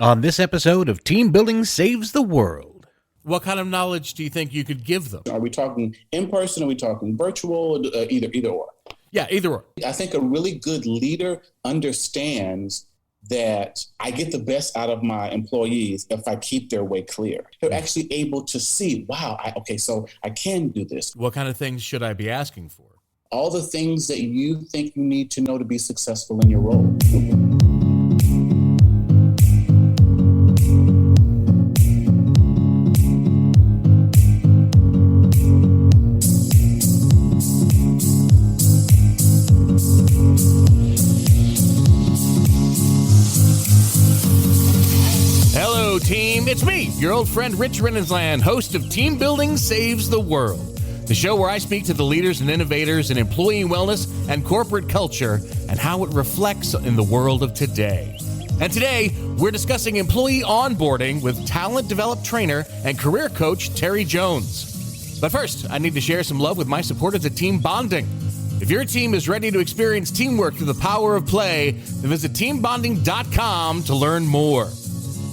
On this episode of Team Building Saves the World. What kind of knowledge do you think you could give them? Are we talking in person? Are we talking virtual? Either or. Yeah, either or. I think a really good leader understands that I get the best out of my employees if I keep their way clear. They're actually able to see, wow, so I can do this. What kind of things should I be asking for? All the things that you think you need to know to be successful in your role. Team, it's me, your old friend Rich Rininsland, host of Team Building Saves the World, the show where I speak to the leaders and innovators in employee wellness and corporate culture and how it reflects in the world of today. And today, we're discussing employee onboarding with talent development trainer and career coach Terry Jones. But first, I need to share some love with my supporters at Team Bonding. If your team is ready to experience teamwork through the power of play, then visit teambonding.com to learn more.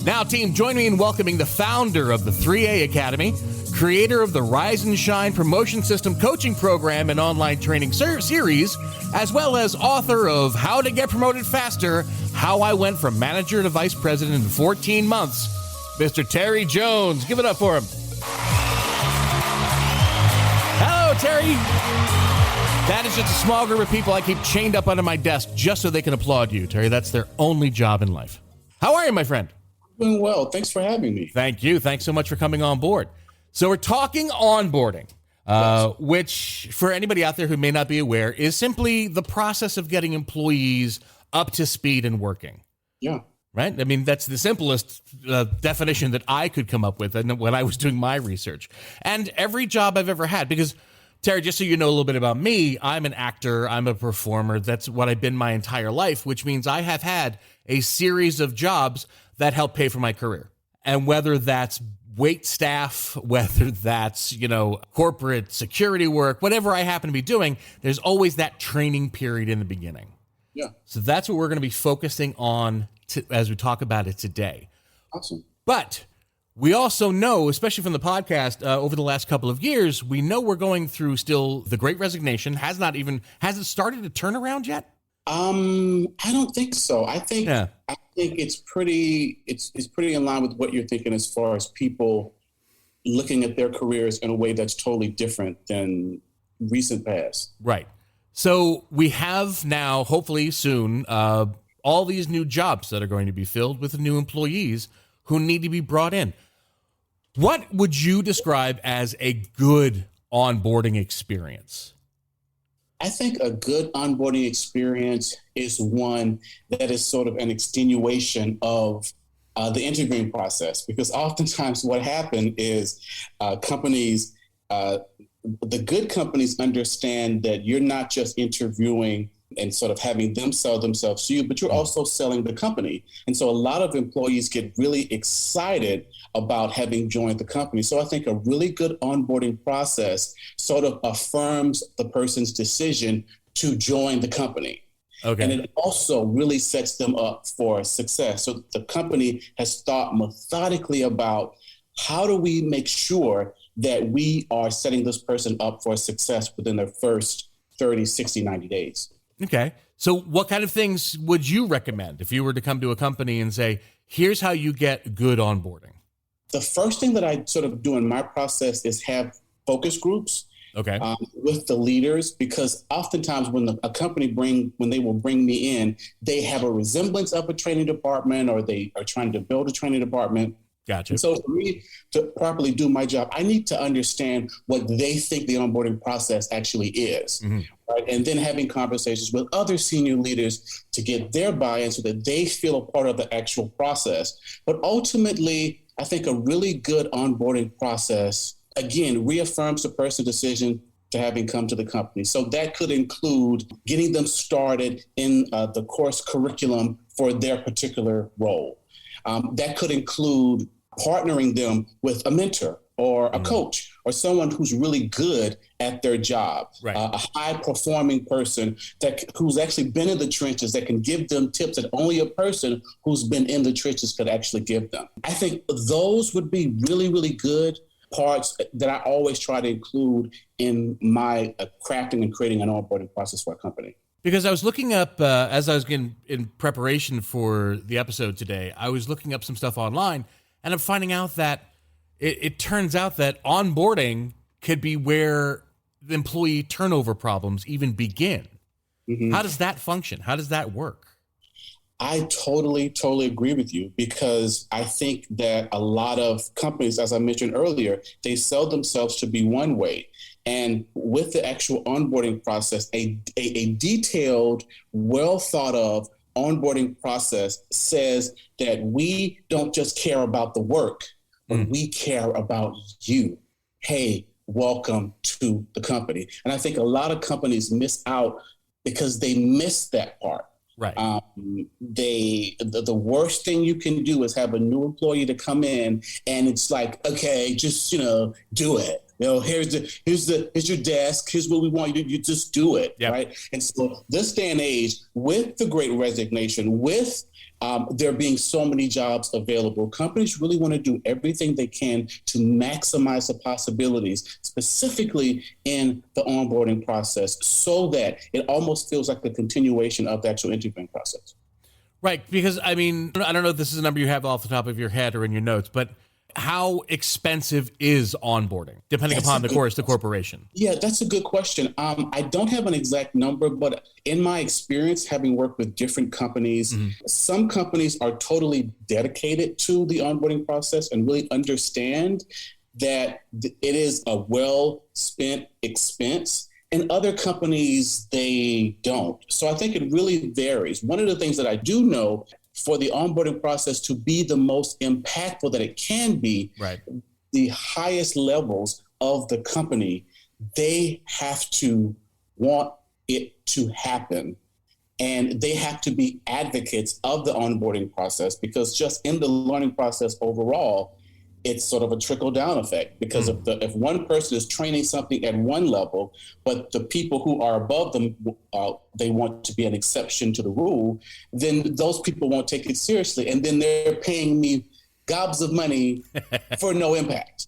Now, team, join me in welcoming the founder of the 3A Academy, creator of the Rise and Shine Promotion System Coaching Program and online training series, as well as author of How to Get Promoted Faster, How I Went from Manager to Vice President in 14 Months, Mr. Terry Jones. Give it up for him. Hello, Terry. That is just a small group of people I keep chained up under my desk just so they can applaud you, Terry. That's their only job in life. How are you, my friend? Doing well. Thanks for having me. Thank you. Thanks so much for coming on board. So we're talking onboarding, which for anybody out there who may not be aware is simply the process of getting employees up to speed and working. Yeah. Right? I mean, that's the simplest definition that I could come up with when I was doing my research. And every job I've ever had, because Terry, just so you know a little bit about me, I'm an actor, I'm a performer. That's what I've been my entire life, which means I have had a series of jobs that help pay for my career. And whether that's wait staff, whether that's, corporate security work, whatever I happen to be doing, there's always that training period in the beginning. Yeah. So that's what we're going to be focusing on as we talk about it today. Awesome. But we also know, especially from the podcast over the last couple of years, we know we're going through still the Great Resignation. Hasn't it started to turn around yet? I don't think so. I think it's pretty in line with what you're thinking as far as people looking at their careers in a way that's totally different than recent past. Right. So we have now, hopefully soon, all these new jobs that are going to be filled with new employees who need to be brought in. What would you describe as a good onboarding experience? I think a good onboarding experience is one that is sort of an extenuation of the interviewing process, because oftentimes what happens is companies, the good companies understand that you're not just interviewing and sort of having them sell themselves to you, but you're also selling the company. And so a lot of employees get really excited about having joined the company. So I think a really good onboarding process sort of affirms the person's decision to join the company. Okay. And it also really sets them up for success. So the company has thought methodically about how do we make sure that we are setting this person up for success within their first 30, 60, 90 days. Okay. So what kind of things would you recommend if you were to come to a company and say, here's how you get good onboarding? The first thing that I sort of do in my process is have focus groups with the leaders, because oftentimes when a company when they will bring me in, they have a resemblance of a training department or they are trying to build a training department. Gotcha. And so for me to properly do my job, I need to understand what they think the onboarding process actually is. Mm-hmm. Right? And then having conversations with other senior leaders to get their buy-in so that they feel a part of the actual process. But ultimately, I think a really good onboarding process, again, reaffirms the person's decision to having come to the company. So that could include getting them started in the course curriculum for their particular role. That could include partnering them with a mentor or a coach or someone who's really good at their job, right. A high-performing person who's actually been in the trenches that can give them tips that only a person who's been in the trenches could actually give them. I think those would be really, really good parts that I always try to include in my crafting and creating an onboarding process for a company. Because I was looking up, as I was getting in preparation for the episode today, I was looking up some stuff online, and I'm finding out that it turns out that onboarding could be where the employee turnover problems even begin. Mm-hmm. How does that function? How does that work? I totally agree with you, because I think that a lot of companies, as I mentioned earlier, they sell themselves to be one way. And with the actual onboarding process, a detailed, well thought of onboarding process says that we don't just care about the work, but we care about you. Hey, welcome to the company. And I think a lot of companies miss out because they miss that part. Right. The worst thing you can do is have a new employee to come in and it's like, okay, just, do it. Here's your desk. Here's what we want you to do. You just do it. Yep. Right. And so this day and age, with the Great Resignation, with there being so many jobs available, companies really want to do everything they can to maximize the possibilities, specifically in the onboarding process, so that it almost feels like the continuation of the actual interviewing process. Right. Because, I don't know if this is a number you have off the top of your head or in your notes, but how expensive is onboarding, depending upon, of course, the corporation? Yeah, that's a good question. I don't have an exact number, but in my experience, having worked with different companies, some companies are totally dedicated to the onboarding process and really understand that it is a well-spent expense. And other companies, they don't. So I think it really varies. One of the things that I do know, for the onboarding process to be the most impactful that it can be, right, the highest levels of the company, they have to want it to happen. And they have to be advocates of the onboarding process, because just in the learning process overall, it's sort of a trickle-down effect, because if one person is training something at one level, but the people who are above them, they want to be an exception to the rule, then those people won't take it seriously. And then they're paying me gobs of money for no impact,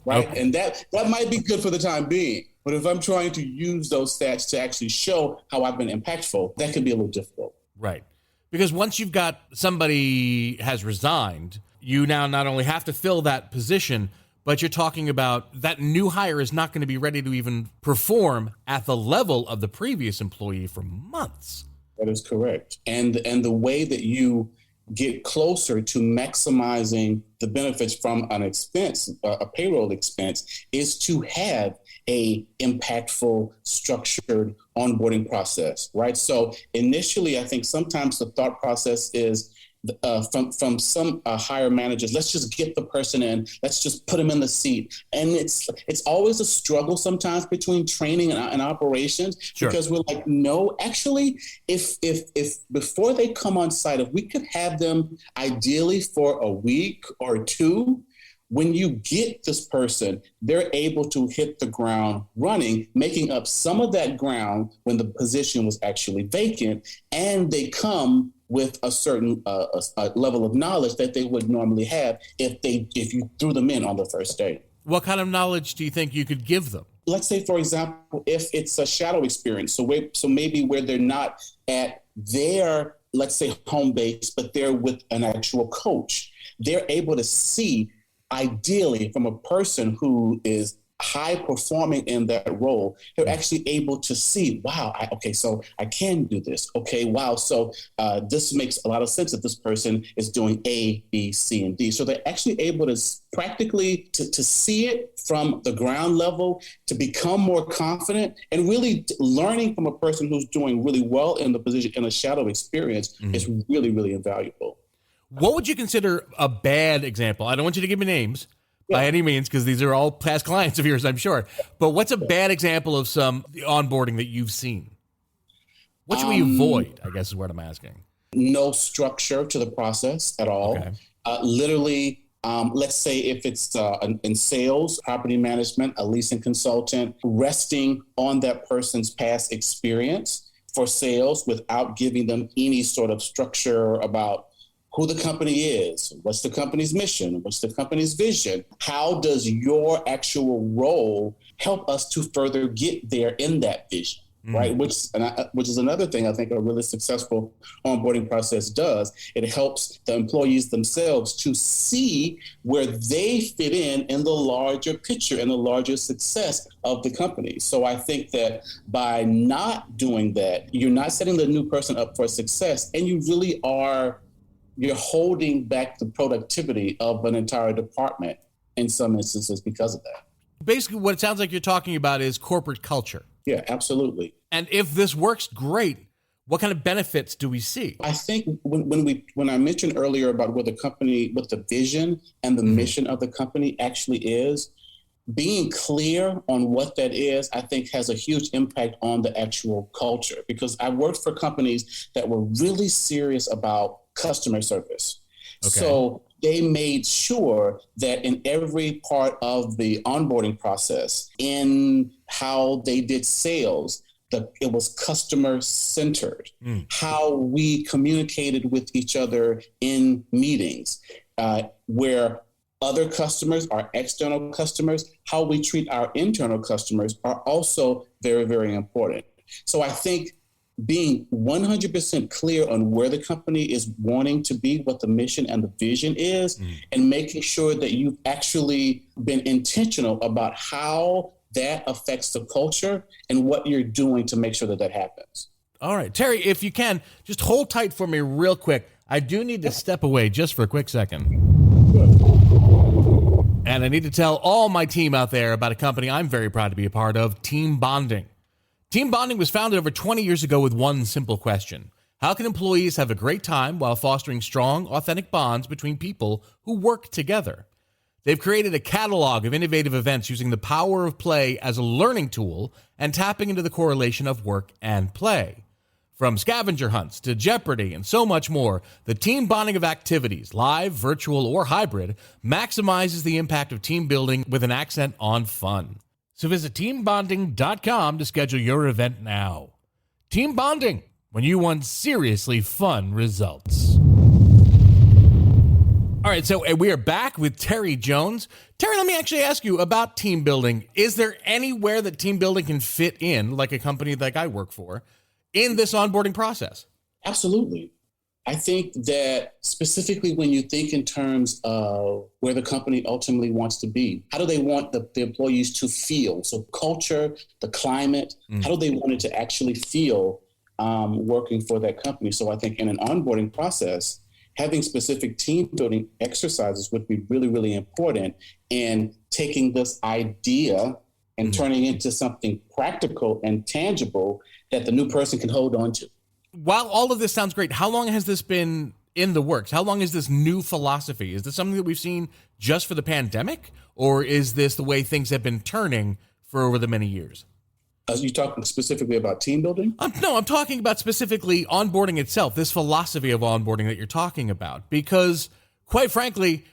right? Okay. And that might be good for the time being. But if I'm trying to use those stats to actually show how I've been impactful, that can be a little difficult. Right. Because once you've got somebody has resigned, you now not only have to fill that position, but you're talking about that new hire is not going to be ready to even perform at the level of the previous employee for months. That is correct. And the way that you get closer to maximizing the benefits from an expense, a payroll expense, is to have a impactful, structured onboarding process, right? So initially, I think sometimes the thought process is from some higher managers, let's just get the person in, let's just put them in the seat. And it's always a struggle sometimes between training and operations, sure, because we're like, no, actually, if before they come on site, if we could have them ideally for a week or two, when you get this person, they're able to hit the ground running, making up some of that ground when the position was actually vacant, and they come with a certain a level of knowledge that they would normally have if you threw them in on the first day. What kind of knowledge do you think you could give them? Let's say, for example, if it's a shadow experience, so maybe where they're not at their, let's say, home base, but they're with an actual coach, they're able to see, ideally, from a person who is high performing in that role, they're actually able to see, wow, so I can do this. Okay, wow, so this makes a lot of sense that this person is doing A, B, C, and D. So they're actually able to practically to see it from the ground level, to become more confident, and really learning from a person who's doing really well in the position in a shadow experience is really, really invaluable. What would you consider a bad example? I don't want you to give me names by any means, because these are all past clients of yours, I'm sure. But what's a bad example of some onboarding that you've seen? What should we avoid, I guess is what I'm asking. No structure to the process at all. Okay. Literally Let's say if it's in sales, property management, a leasing consultant, resting on that person's past experience for sales without giving them any sort of structure about who the company is, what's the company's mission, what's the company's vision, how does your actual role help us to further get there in that vision, right? Which is another thing I think a really successful onboarding process does. It helps the employees themselves to see where they fit in the larger picture and the larger success of the company. So I think that by not doing that, you're not setting the new person up for success, and you really you're holding back the productivity of an entire department in some instances because of that. Basically, what it sounds like you're talking about is corporate culture. Yeah, absolutely. And if this works, great. What kind of benefits do we see? I think when I mentioned earlier about what the vision and the mission of the company actually is, being clear on what that is, I think has a huge impact on the actual culture, because I worked for companies that were really serious about customer service. Okay. So they made sure that in every part of the onboarding process, in how they did sales, it was customer centered, how we communicated with each other in meetings, where other customers, our external customers, how we treat our internal customers are also very, very important. So I think being 100% clear on where the company is wanting to be, what the mission and the vision is, and making sure that you've actually been intentional about how that affects the culture and what you're doing to make sure that that happens. All right, Terry, if you can, just hold tight for me real quick. I do need to step away just for a quick second. And I need to tell all my team out there about a company I'm very proud to be a part of, Team Bonding. Team Bonding was founded over 20 years ago with one simple question: how can employees have a great time while fostering strong, authentic bonds between people who work together? They've created a catalog of innovative events using the power of play as a learning tool and tapping into the correlation of work and play. From scavenger hunts to Jeopardy and so much more, the team bonding of activities, live, virtual, or hybrid, maximizes the impact of team building with an accent on fun. So visit teambonding.com to schedule your event now. Team Bonding, when you want seriously fun results. All right, so we are back with Terry Jones. Terry, let me actually ask you about team building. Is there anywhere that team building can fit in, like a company like I work for, in this onboarding process? Absolutely. I think that specifically when you think in terms of where the company ultimately wants to be, how do they want the employees to feel? So culture, the climate, how do they want it to actually feel working for that company? So I think in an onboarding process, having specific team building exercises would be really, really important, and taking this idea and turning it into something practical and tangible that the new person can hold on to. While all of this sounds great, how long has this been in the works? How long is this new philosophy? Is this something that we've seen just for the pandemic, or is this the way things have been turning for over the many years? Are you talking specifically about team building? No, I'm talking about specifically onboarding itself, this philosophy of onboarding that you're talking about. Because, quite frankly,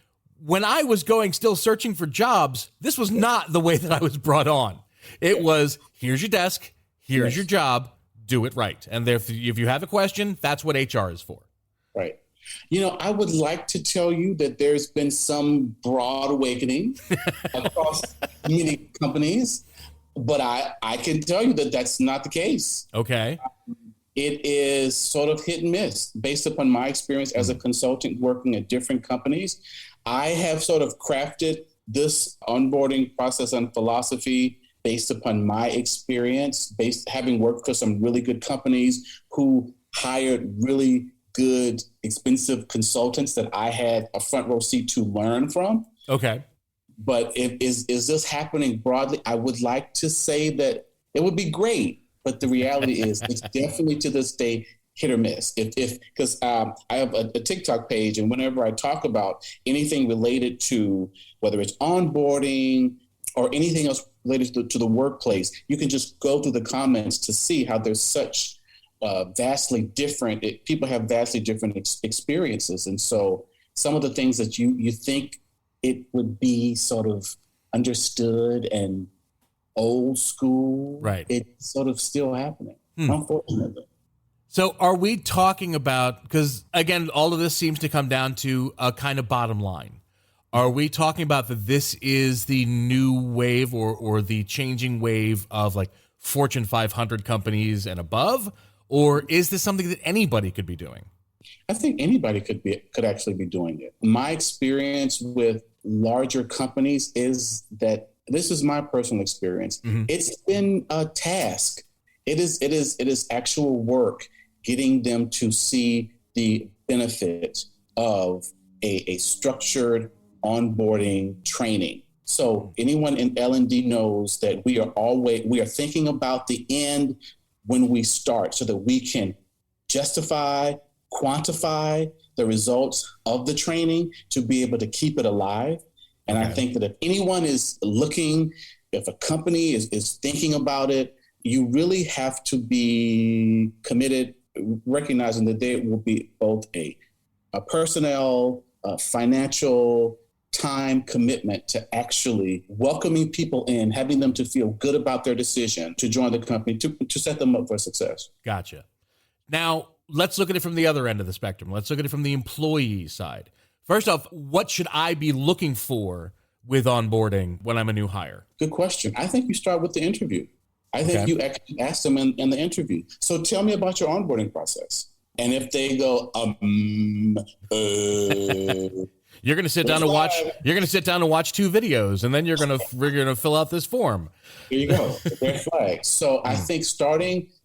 when I was still searching for jobs, this was not the way that I was brought on. It was, here's your desk, here's your job, do it right. And if you have a question, that's what HR is for. Right. You know, I would like to tell you that there's been some broad awakening across many companies, but I can tell you that that's not the case. Okay. It is sort of hit and miss based upon my experience as a consultant working at different companies. I have sort of crafted this onboarding process and philosophy based upon my experience, having worked for some really good companies who hired really good, expensive consultants that I had a front row seat to learn from. Okay. But is this happening broadly? I would like to say that it would be great, but the reality is it's definitely to this day hit or miss. Because I have a TikTok page, and whenever I talk about anything related to whether it's onboarding or anything else related to the workplace, you can just go through the comments to see how there's such vastly different. People have vastly different experiences, and so some of the things that you think it would be sort of understood and old school. Right. It's sort of still happening, unfortunately. So are we talking about, because again, all of this seems to come down to a kind of bottom line. Are we talking about that this is the new wave or the changing wave of like Fortune 500 companies and above? Or is this something that anybody could be doing? I think anybody could actually be doing it. My experience with larger companies is that this is my personal experience. It's been a task. It is actual work getting them to see the benefit of a structured onboarding training. So anyone in L&D knows that we are thinking about the end when we start so that we can justify, quantify the results of the training to be able to keep it alive. And I think that if anyone is looking, if a company is thinking about it, you really have to be committed, recognizing that there will be both a personnel, financial, time commitment to actually welcoming people in, having them to feel good about their decision to join the company, to set them up for success. Gotcha. Now, let's look at it from the other end of the spectrum. Let's look at it from the employee side. First off, what should I be looking for with onboarding when I'm a new hire? Good question. I think you start with the interview. I think you actually ask them in the interview. So tell me about your onboarding process. And if they go, you're going to sit down and watch. You're going to sit down and watch 2 videos, and then you're going to fill out this form. Here you go. Red flag. So I think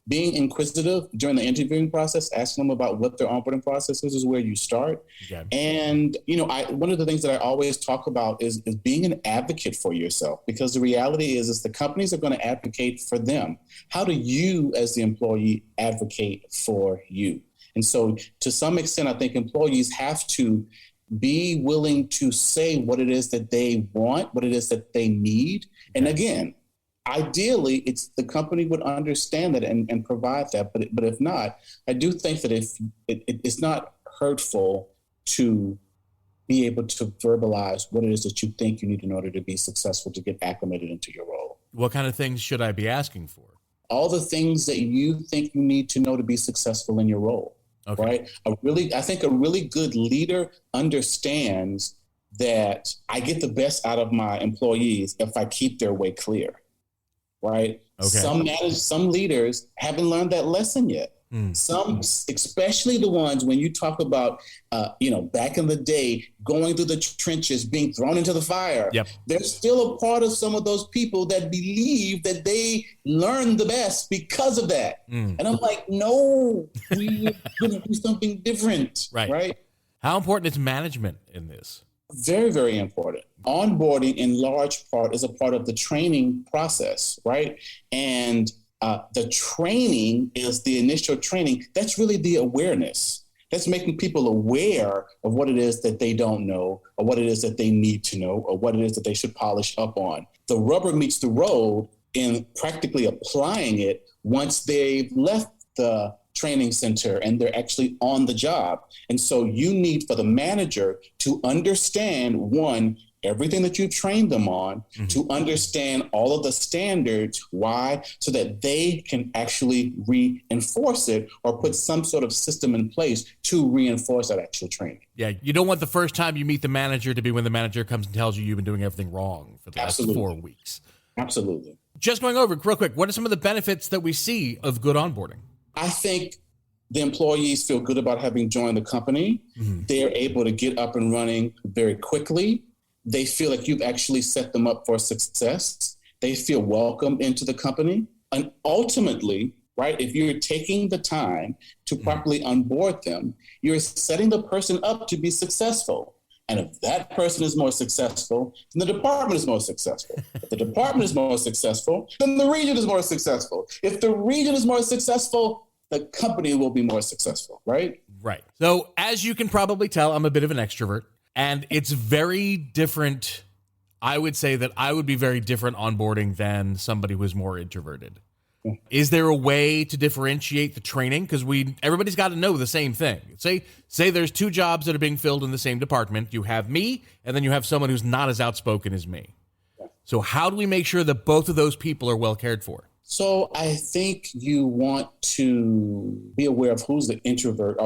being inquisitive during the interviewing process, asking them about what their onboarding process is where you start. Okay. And one of the things that I always talk about is being an advocate for yourself, because the reality is the companies are going to advocate for them. How do you, as the employee, advocate for you? And so, to some extent, I think employees have to be willing to say what it is that they want, what it is that they need. And again, ideally, it's the company would understand that and provide that. But if not, I do think that if it's not hurtful to be able to verbalize what it is that you think you need in order to be successful, to get acclimated into your role. What kind of things should I be asking for? All the things that you think you need to know to be successful in your role. Okay. Right? I think a really good leader understands that I get the best out of my employees if I keep their way clear. Right? Okay. Some leaders haven't learned that lesson yet. Some, especially the ones when you talk about, back in the day, going through the trenches, being thrown into the fire. Yep. There's still a part of some of those people that believe that they learned the best because of that. And I'm like, no, we're going to do something different. Right? How important is management in this? Very, very important. Onboarding, in large part, is a part of the training process, right? And the training is the initial training. That's really the awareness. That's making people aware of what it is that they don't know, or what it is that they need to know, or what it is that they should polish up on. The rubber meets the road in practically applying it once they've left the training center and they're actually on the job. And so you need for the manager to understand, one, everything that you trained them on, to understand all of the standards. Why? So that they can actually reinforce it or put some sort of system in place to reinforce that actual training. Yeah, you don't want the first time you meet the manager to be when the manager comes and tells you you've been doing everything wrong for the last 4 weeks. Absolutely. Just going over real quick, what are some of the benefits that we see of good onboarding? I think the employees feel good about having joined the company. They're able to get up and running very quickly. They feel like you've actually set them up for success. They feel welcome into the company. And ultimately, right, if you're taking the time to properly onboard them, you're setting the person up to be successful. And if that person is more successful, then the department is more successful. If the department is more successful, then the region is more successful. If the region is more successful, the company will be more successful, right? Right. So as you can probably tell, I'm a bit of an extrovert. And it's very different. I would say that I would be very different onboarding than somebody who is more introverted. Is there a way to differentiate the training? Because everybody's got to know the same thing. Say there's 2 jobs that are being filled in the same department. You have me, and then you have someone who's not as outspoken as me. So how do we make sure that both of those people are well cared for? So I think you want to be aware of who's the introvert.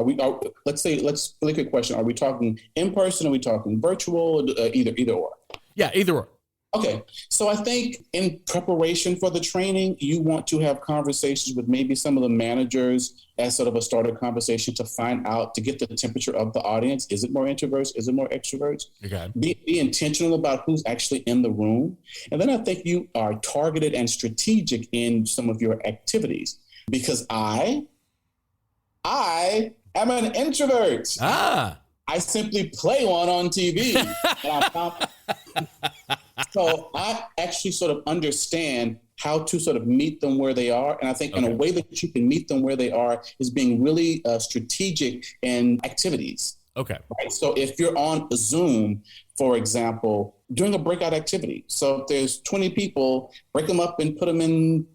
Let's look at a question. Are we talking in person? Are we talking virtual? Either or? Yeah, either or. Okay. So I think in preparation for the training, you want to have conversations with maybe some of the managers as sort of a starter conversation to find out, to get the temperature of the audience. Is it more introverts? Is it more extroverts? Okay. Be intentional about who's actually in the room. And then I think you are targeted and strategic in some of your activities, because I am an introvert. I simply play one on TV. So I actually sort of understand how to sort of meet them where they are. And I think in a way that you can meet them where they are is being really strategic in activities. Okay. Right? So if you're on Zoom, for example, doing a breakout activity. So if there's 20 people, break them up and put them in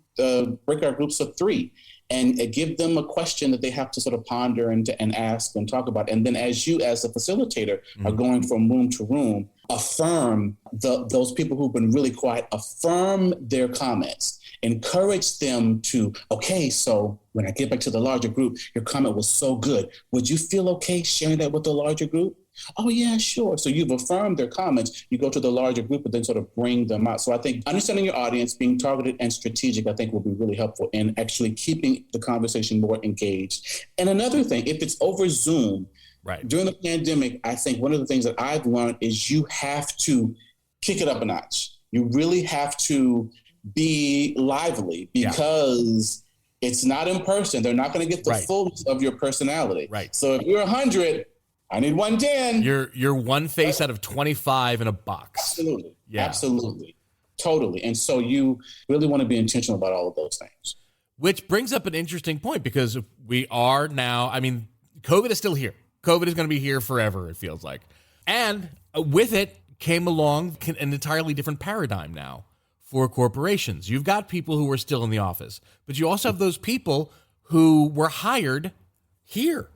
breakout groups of 3. And give them a question that they have to sort of ponder and ask and talk about. And then as you, as a facilitator, are going from room to room, affirm those people who've been really quiet, affirm their comments, encourage them to, okay, so when I get back to the larger group, your comment was so good. Would you feel okay sharing that with the larger group? Oh, yeah, sure. So you've affirmed their comments. You go to the larger group and then sort of bring them out. So I think understanding your audience, being targeted and strategic, I think will be really helpful in actually keeping the conversation more engaged. And another thing, if it's over Zoom, right, during the pandemic, I think one of the things that I've learned is you have to kick it up a notch. You really have to be lively, because it's not in person. They're not going to get the fullness of your personality. Right. So if you're 100, I need 110. You're one face out of 25 in a box. Absolutely. Yeah. Absolutely. Totally. And so you really want to be intentional about all of those things. Which brings up an interesting point, because we are now, COVID is still here. COVID is going to be here forever, it feels like. And with it came along an entirely different paradigm now for corporations. You've got people who are still in the office, but you also have those people who were hired here.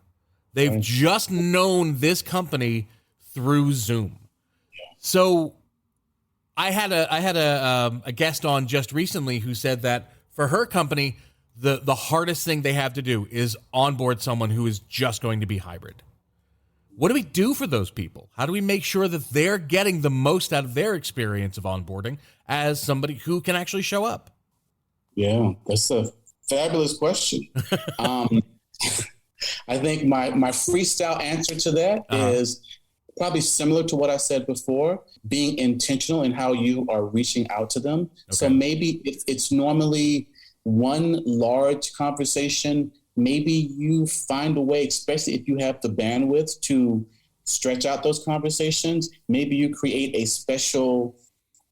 They've just known this company through Zoom. So I had a guest on just recently who said that for her company, the hardest thing they have to do is onboard someone who is just going to be hybrid. What do we do for those people? How do we make sure that they're getting the most out of their experience of onboarding as somebody who can actually show up? Yeah, that's a fabulous question. I think my freestyle answer to that is probably similar to what I said before, being intentional in how you are reaching out to them. Okay. So maybe if it's normally one large conversation, maybe you find a way, especially if you have the bandwidth to stretch out those conversations. Maybe you create a special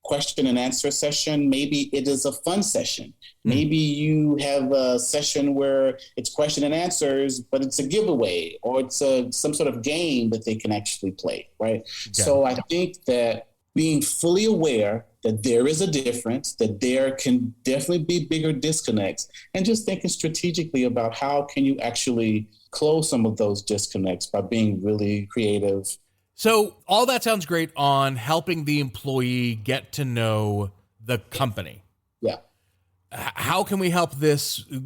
question and answer session. Maybe it is a fun session. Maybe you have a session where it's question and answers, but it's a giveaway, or it's some sort of game that they can actually play, right? Okay. So I think that being fully aware that there is a difference, that there can definitely be bigger disconnects, and just thinking strategically about how can you actually close some of those disconnects by being really creative. So all that sounds great on helping the employee get to know the company. Yeah. How can we help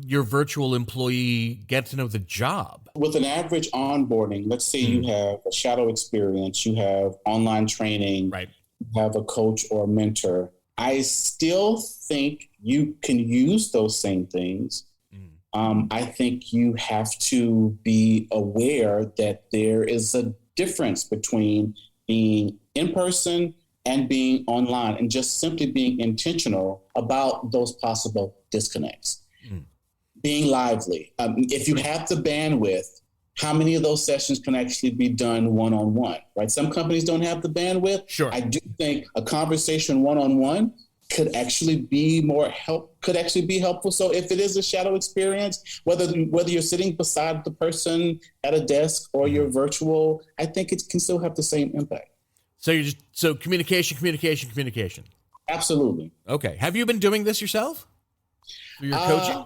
your virtual employee get to know the job? With an average onboarding, let's say you have a shadow experience, you have online training, right, you have a coach or a mentor. I still think you can use those same things. I think you have to be aware that there is a difference between being in person and being online, and just simply being intentional about those possible disconnects. Being lively. If you have the bandwidth, how many of those sessions can actually be done one-on-one, right? Some companies don't have the bandwidth. Sure. I do think a conversation one-on-one could actually be helpful. So if it is a shadow experience, whether you're sitting beside the person at a desk or you're virtual, I think it can still have the same impact. So communication. Absolutely. Okay. Have you been doing this yourself? through your coaching?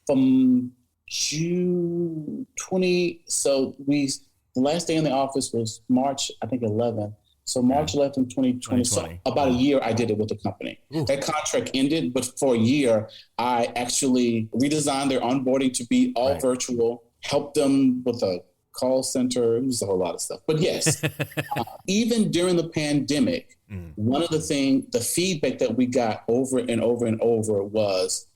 From June 20. So the last day in the office was March, I think 11th. So March 11th, 2020. So about a year I did it with the company. Ooh. That contract ended, but for a year, I actually redesigned their onboarding to be all virtual, helped them with a call center. It was a whole lot of stuff. But yes, even during the pandemic, one of the feedback that we got over and over and over was,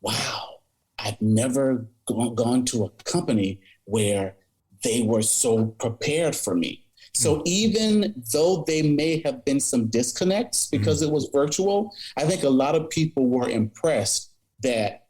wow, I've never gone to a company where they were so prepared for me. So even though they may have been some disconnects because it was virtual, I think a lot of people were impressed that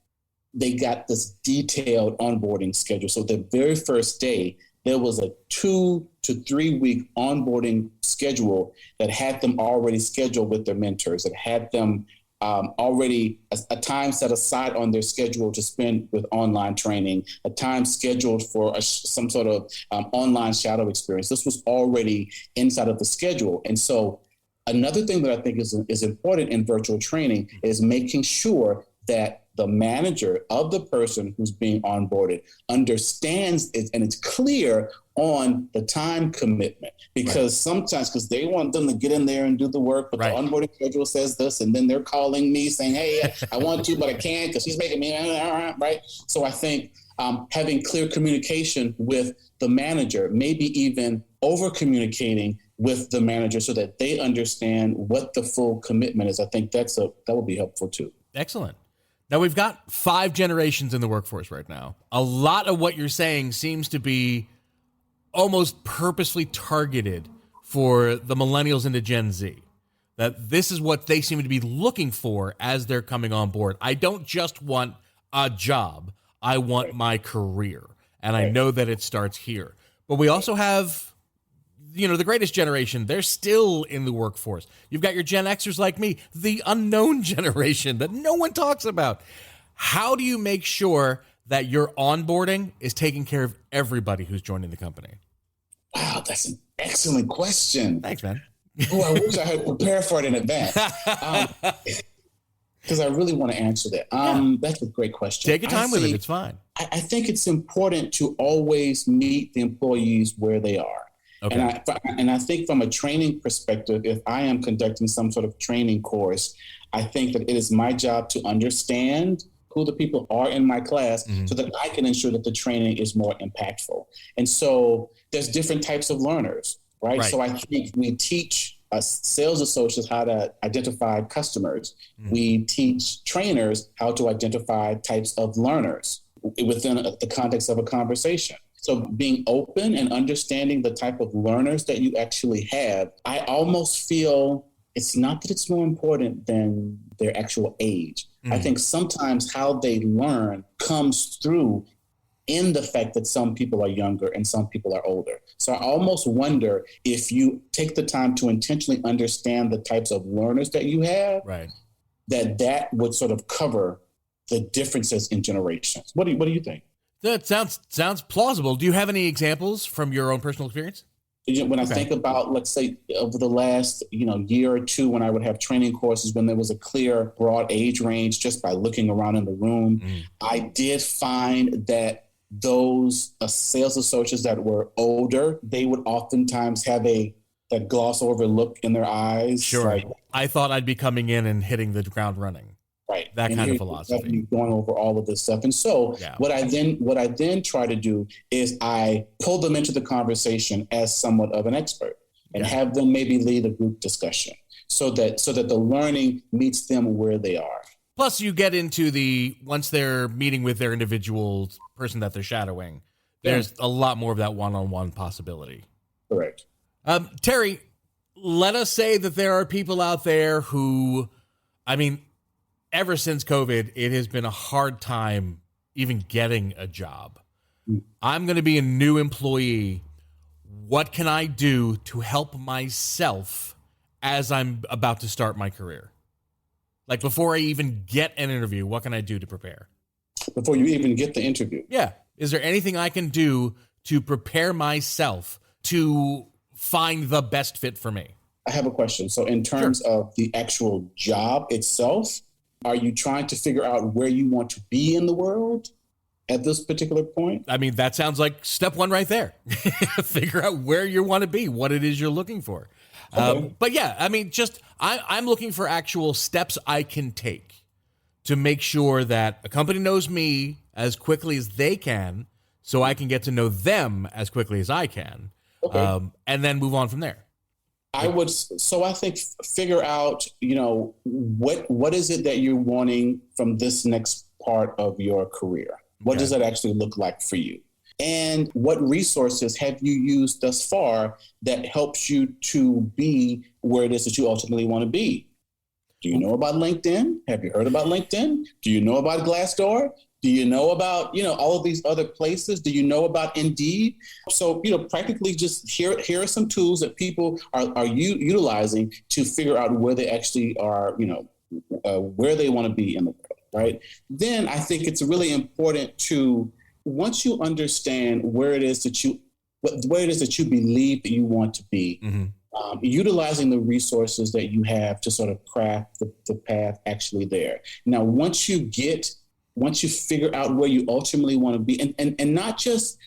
they got this detailed onboarding schedule. So the very first day, there was a 2 to 3 week onboarding schedule that had them already scheduled with their mentors, that had them already a time set aside on their schedule to spend with online training, a time scheduled for some sort of online shadow experience. This was already inside of the schedule. And so another thing that I think is important in virtual training is making sure that the manager of the person who's being onboarded understands it and it's clear on the time commitment, because sometimes they want them to get in there and do the work, but the onboarding schedule says this, and then they're calling me saying, hey, I want to, but I can't because she's making me, right? So I think having clear communication with the manager, maybe even over communicating with the manager so that they understand what the full commitment is. I think that will be helpful too. Excellent. Now, we've got 5 generations in the workforce right now. A lot of what you're saying seems to be almost purposely targeted for the millennials into Gen Z. That this is what they seem to be looking for as they're coming on board. I don't just want a job. I want my career. And I know that it starts here. But we also have, the greatest generation. They're still in the workforce. You've got your Gen Xers like me, the unknown generation that no one talks about. How do you make sure that your onboarding is taking care of everybody who's joining the company? Wow, that's an excellent question. Thanks, man. Oh, I wish I had prepared for it in advance. Because I really want to answer that. That's a great question. Take your time with it. It's fine. I think it's important to always meet the employees where they are. Okay. And I think from a training perspective, if I am conducting some sort of training course, I think that it is my job to understand who the people are in my class so that I can ensure that the training is more impactful. And so there's different types of learners, right? So I think we teach sales associates how to identify customers. We teach trainers how to identify types of learners within the context of a conversation. So being open and understanding the type of learners that you actually have, I almost feel it's not that it's more important than their actual age. I think sometimes how they learn comes through in the fact that some people are younger and some people are older. So I almost wonder if you take the time to intentionally understand the types of learners that you have, that would sort of cover the differences in generations. What do you think? That sounds plausible. Do you have any examples from your own personal experience? When I think about, let's say, over the last year or two, when I would have training courses, when there was a clear, broad age range, just by looking around in the room, I did find that those sales associates that were older, they would oftentimes have that gloss over look in their eyes. Sure. Like, I thought I'd be coming in and hitting the ground running. Right. That kind of philosophy. Going over all of this stuff. And so what I then try to do is I pull them into the conversation as somewhat of an expert and have them maybe lead a group discussion so that the learning meets them where they are. Plus you get into once they're meeting with their individual person that they're shadowing, there's a lot more of that one-on-one possibility. Correct. Terry, let us say that there are people out there who, ever since COVID, it has been a hard time even getting a job. I'm going to be a new employee. What can I do to help myself as I'm about to start my career? Like before I even get an interview, what can I do to prepare? Before you even get the interview? Yeah. Is there anything I can do to prepare myself to find the best fit for me? I have a question. So in terms of the actual job itself, Are you trying to figure out where you want to be in the world at this particular point? I mean, that sounds like step one right there. Figure out where you want to be, what it is you're looking for. Okay. But yeah, I mean, I'm looking for actual steps I can take to make sure that a company knows me as quickly as they can, so I can get to know them as quickly as I can, and then move on from there. I think figure out, what is it that you're wanting from this next part of your career? What does that actually look like for you? And what resources have you used thus far that helps you to be where it is that you ultimately want to be? Do you know about LinkedIn? Have you heard about LinkedIn? Do you know about Glassdoor? Do you know about, all of these other places? Do you know about Indeed? So, practically just here are some tools that people are utilizing to figure out where they actually are, where they want to be in the world, right? Then I think it's really important to, once you understand where it is that you believe that you want to be, utilizing the resources that you have to sort of craft the path actually there. Now, once you figure out where you ultimately want to be, and not just,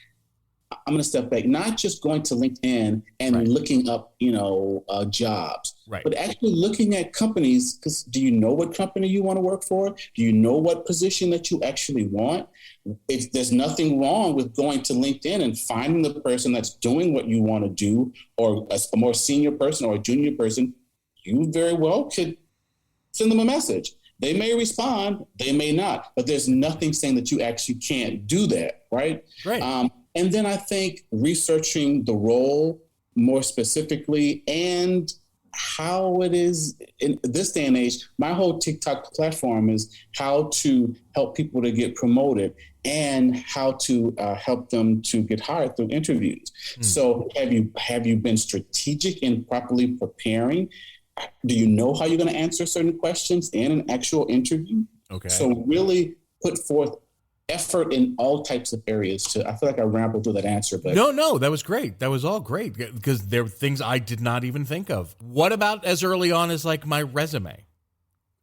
I'm going to step back, not just going to LinkedIn and looking up, jobs, but actually looking at companies, because do you know what company you want to work for? Do you know what position that you actually want? If there's nothing wrong with going to LinkedIn and finding the person that's doing what you want to do, or a more senior person or a junior person, you very well could send them a message. They may respond, they may not, but there's nothing saying that you actually can't do that, right? Right. And then I think researching the role more specifically and how it is in this day and age. My whole TikTok platform is how to help people to get promoted and how to help them to get hired through interviews. So have you been strategic in properly preparing? Do you know how you're going to answer certain questions in an actual interview? Okay. So really put forth effort in all types of areas. I feel like I rambled through that answer, but no, that was great. That was all great because there were things I did not even think of. What about as early on as like my resume?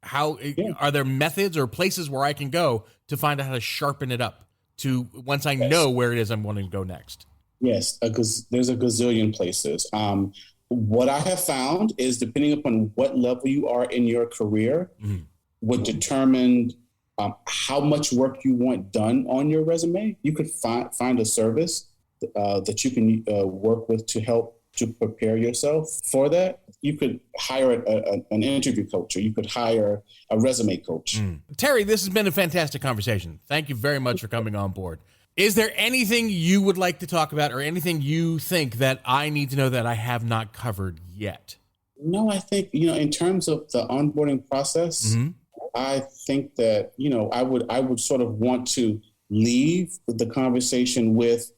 How are there methods or places where I can go to find out how to sharpen it up to once I know where it is I'm wanting to go next? Yes, because there's a gazillion places. What I have found is depending upon what level you are in your career would determine how much work you want done on your resume. You could find a service that you can work with to help to prepare yourself for that. You could hire an interview coach, or you could hire a resume coach. Terry, this has been a fantastic conversation. Thank you very much for coming on board. Is there anything you would like to talk about or anything you think that I need to know that I have not covered yet? No, I think, in terms of the onboarding process, I think that, I would sort of want to leave the conversation with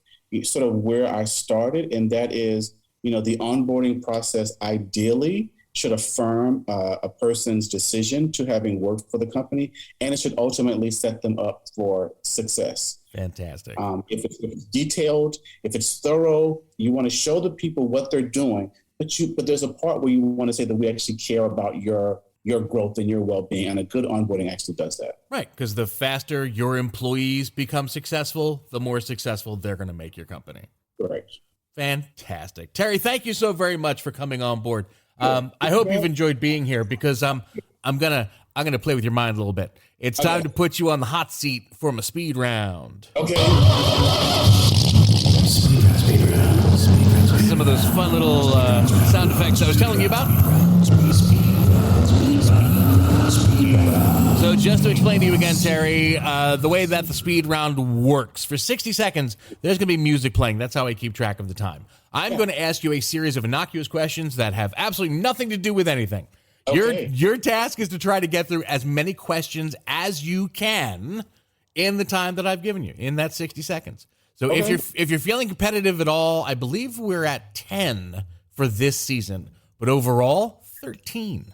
sort of where I started. And that is, the onboarding process ideally should affirm a person's decision to having worked for the company, and it should ultimately set them up for success. Fantastic. If it's detailed, if it's thorough, you want to show the people what they're doing, but there's a part where you want to say that we actually care about your growth and your well-being, and a good onboarding actually does that. Right, because the faster your employees become successful, the more successful they're going to make your company. Correct. Fantastic. Terry, thank you so very much for coming on board. I hope you've enjoyed being here because I'm gonna play with your mind a little bit. It's time to put you on the hot seat for a speed round. Okay. Speed round. Some of those fun little sound effects I was telling you about. So just to explain to you again, Terry, the way that the speed round works, for 60 seconds, there's going to be music playing. That's how I keep track of the time. I'm going to ask you a series of innocuous questions that have absolutely nothing to do with anything. Okay. Your task is to try to get through as many questions as you can in the time that I've given you, in that 60 seconds. So if you're feeling competitive at all, I believe we're at 10 for this season, but overall 13.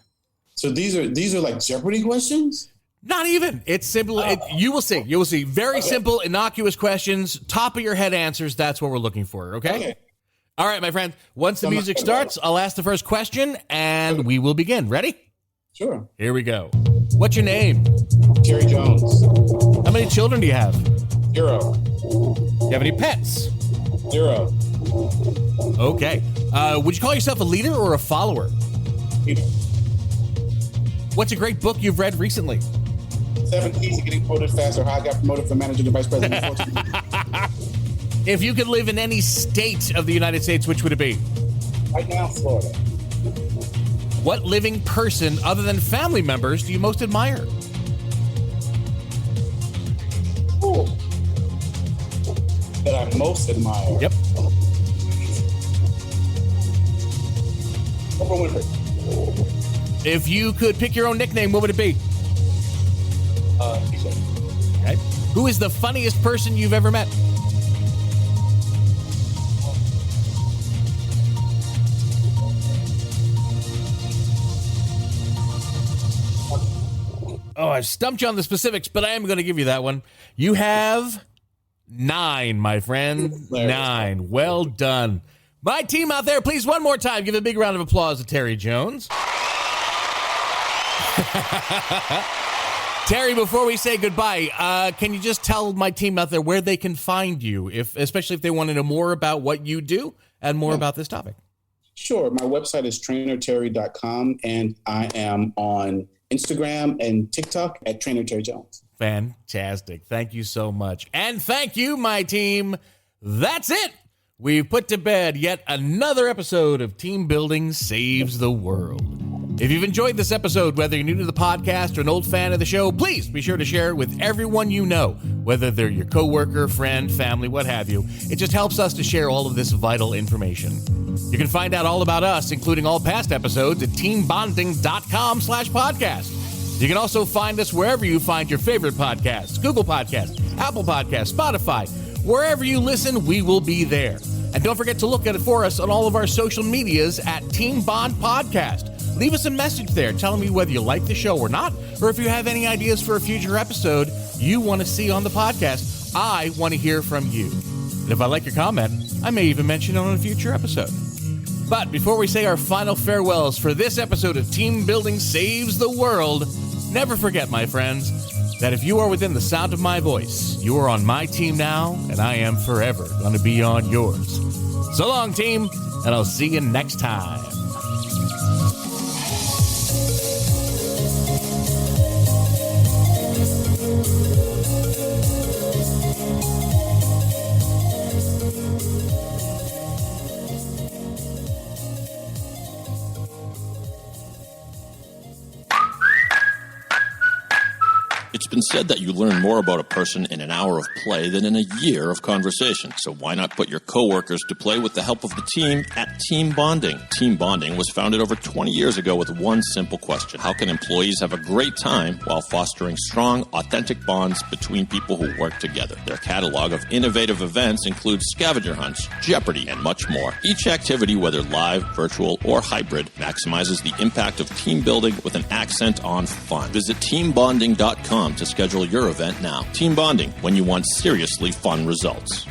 So these are like Jeopardy questions? Not even. It's simple. You will see. You will see. Very simple, innocuous questions, top of your head answers. That's what we're looking for. Okay. All right, my friend. Once the music starts, I'll ask the first question, and we will begin. Ready? Sure. Here we go. What's your name? Terry Jones. How many children do you have? 0. Do you have any pets? 0. Okay. Would you call yourself a leader or a follower? Leader. What's a great book you've read recently? 7 Keys to Getting Promoted Faster, How I Got Promoted from Manager to Vice President. in 14 years. If you could live in any state of the United States, which would it be? Right now, Florida. What living person, other than family members, do you most admire? Ooh. That I most admire. Yep. Oprah Winfrey. If you could pick your own nickname, what would it be? TJ. Okay. Who is the funniest person you've ever met? Oh, I stumped you on the specifics, but I am going to give you that one. You have 9, my friend. 9. Well done. My team out there, please, one more time, give a big round of applause to Terry Jones. Terry, before we say goodbye, can you just tell my team out there where they can find you, especially if they want to know more about what you do and more about this topic? Sure. My website is trainerterry.com, and I am on Instagram and TikTok at Trainer Terry Jones. Fantastic. Thank you so much. And thank you, my team. That's it. We've put to bed yet another episode of Team Building Saves the World. If you've enjoyed this episode, whether you're new to the podcast or an old fan of the show, please be sure to share it with everyone you know, whether they're your coworker, friend, family, what have you. It just helps us to share all of this vital information. You can find out all about us, including all past episodes, at teambonding.com/podcast. You can also find us wherever you find your favorite podcasts, Google Podcasts, Apple Podcasts, Spotify. Wherever you listen, we will be there. And don't forget to look at it for us on all of our social medias at Team Bond Podcast. Leave us a message there telling me whether you like the show or not, or if you have any ideas for a future episode you want to see on the podcast. I want to hear from you. And if I like your comment, I may even mention it on a future episode. But before we say our final farewells for this episode of Team Building Saves the World, never forget, my friends, that if you are within the sound of my voice, you are on my team now, and I am forever going to be on yours. So long, team, and I'll see you next time. It's been said that you learn more about a person in an hour of play than in a year of conversation. So why not put your coworkers to play with the help of the team at Team Bonding? Team Bonding was founded over 20 years ago with one simple question. How can employees have a great time while fostering strong, authentic bonds between people who work together? Their catalog of innovative events includes scavenger hunts, Jeopardy, and much more. Each activity, whether live, virtual, or hybrid, maximizes the impact of team building with an accent on fun. Visit teambonding.com to schedule your event now. Team Bonding, when you want seriously fun results.